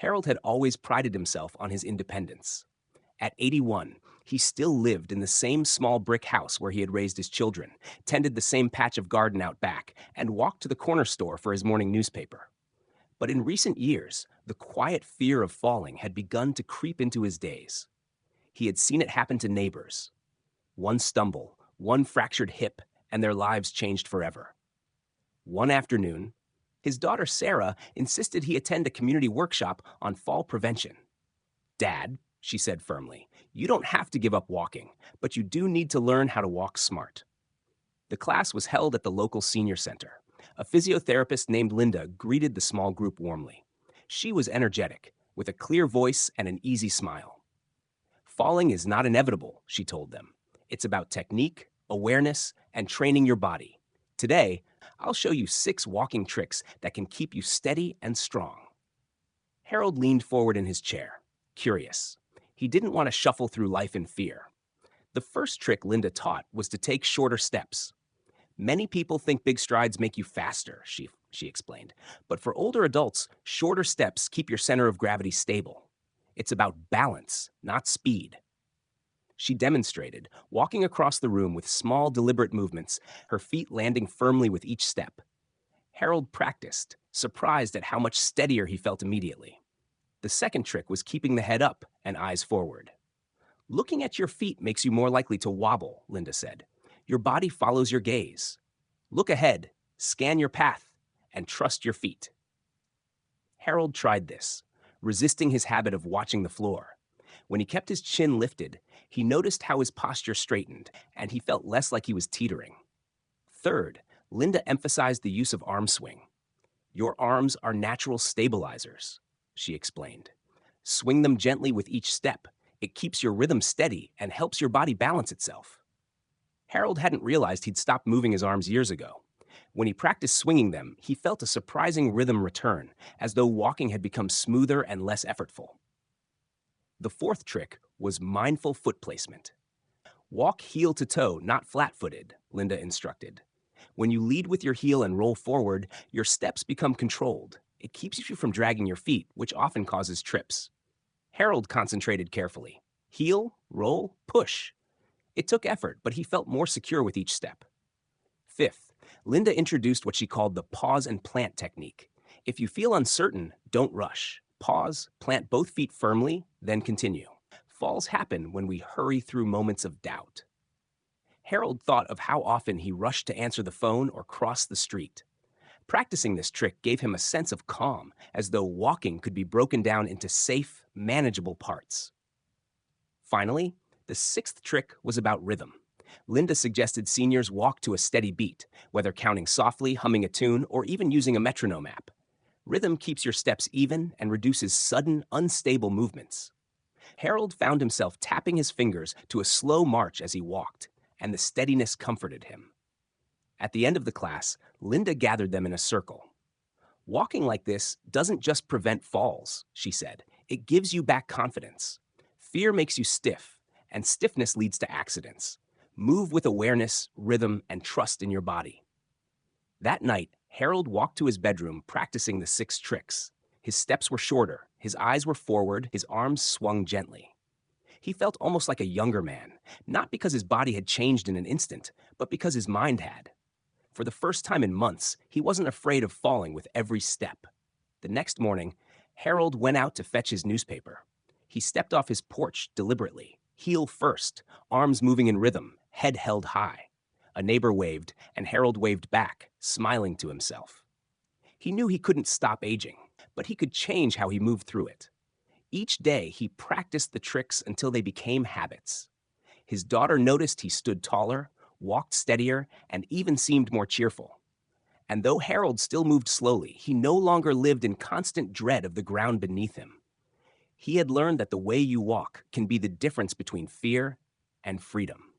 Harold had always prided himself on his independence. At 81, he still lived in the same small brick house where he had raised his children, tended the same patch of garden out back, and walked to the corner store for his morning newspaper. But in recent years, the quiet fear of falling had begun to creep into his days. He had seen it happen to neighbors. One stumble, one fractured hip, and their lives changed forever. One afternoon, his daughter Sarah insisted he attend a community workshop on fall prevention. "Dad," she said firmly, "you don't have to give up walking, but you do need to learn how to walk smart." The class was held at the local senior center. A physiotherapist named Linda greeted the small group warmly. She was energetic, with a clear voice and an easy smile. "Falling is not inevitable," she told them. "It's about technique, awareness, and training your body. Today, I'll show you 6 walking tricks that can keep you steady and strong." Harold leaned forward in his chair, curious. He didn't want to shuffle through life in fear. The first trick Linda taught was to take shorter steps. "Many people think big strides make you faster," she explained. "But for older adults, shorter steps keep your center of gravity stable. It's about balance, not speed." She demonstrated, walking across the room with small, deliberate movements, her feet landing firmly with each step. Harold practiced, surprised at how much steadier he felt immediately. The second trick was keeping the head up and eyes forward. "Looking at your feet makes you more likely to wobble," Linda said. "Your body follows your gaze. Look ahead, scan your path, and trust your feet." Harold tried this, resisting his habit of watching the floor. When he kept his chin lifted, he noticed how his posture straightened, and he felt less like he was teetering. Third, Linda emphasized the use of arm swing. "Your arms are natural stabilizers," she explained. "Swing them gently with each step. It keeps your rhythm steady and helps your body balance itself." Harold hadn't realized he'd stopped moving his arms years ago. When he practiced swinging them, he felt a surprising rhythm return, as though walking had become smoother and less effortful. The fourth trick was mindful foot placement. "Walk heel to toe, not flat-footed," Linda instructed. "When you lead with your heel and roll forward, your steps become controlled. It keeps you from dragging your feet, which often causes trips." Harold concentrated carefully. Heel, roll, push. It took effort, but he felt more secure with each step. Fifth, Linda introduced what she called the pause and plant technique. If you feel uncertain, don't rush. Pause, plant both feet firmly, then continue. Falls happen when we hurry through moments of doubt. Harold thought of how often he rushed to answer the phone or cross the street. Practicing this trick gave him a sense of calm, as though walking could be broken down into safe, manageable parts. Finally, the sixth trick was about rhythm. Linda suggested seniors walk to a steady beat, whether counting softly, humming a tune, or even using a metronome app. Rhythm keeps your steps even and reduces sudden, unstable movements. Harold found himself tapping his fingers to a slow march as he walked, and the steadiness comforted him. At the end of the class, Linda gathered them in a circle. "Walking like this doesn't just prevent falls," she said. "It gives you back confidence. Fear makes you stiff, and stiffness leads to accidents. Move with awareness, rhythm, and trust in your body." That night, Harold walked to his bedroom practicing the 6 tricks. His steps were shorter, his eyes were forward, his arms swung gently. He felt almost like a younger man, not because his body had changed in an instant, but because his mind had. For the first time in months, he wasn't afraid of falling with every step. The next morning, Harold went out to fetch his newspaper. He stepped off his porch deliberately, heel first, arms moving in rhythm, head held high. A neighbor waved, and Harold waved back, smiling to himself. He knew he couldn't stop aging, but he could change how he moved through it. Each day, he practiced the tricks until they became habits. His daughter noticed he stood taller, walked steadier, and even seemed more cheerful. And though Harold still moved slowly, he no longer lived in constant dread of the ground beneath him. He had learned that the way you walk can be the difference between fear and freedom.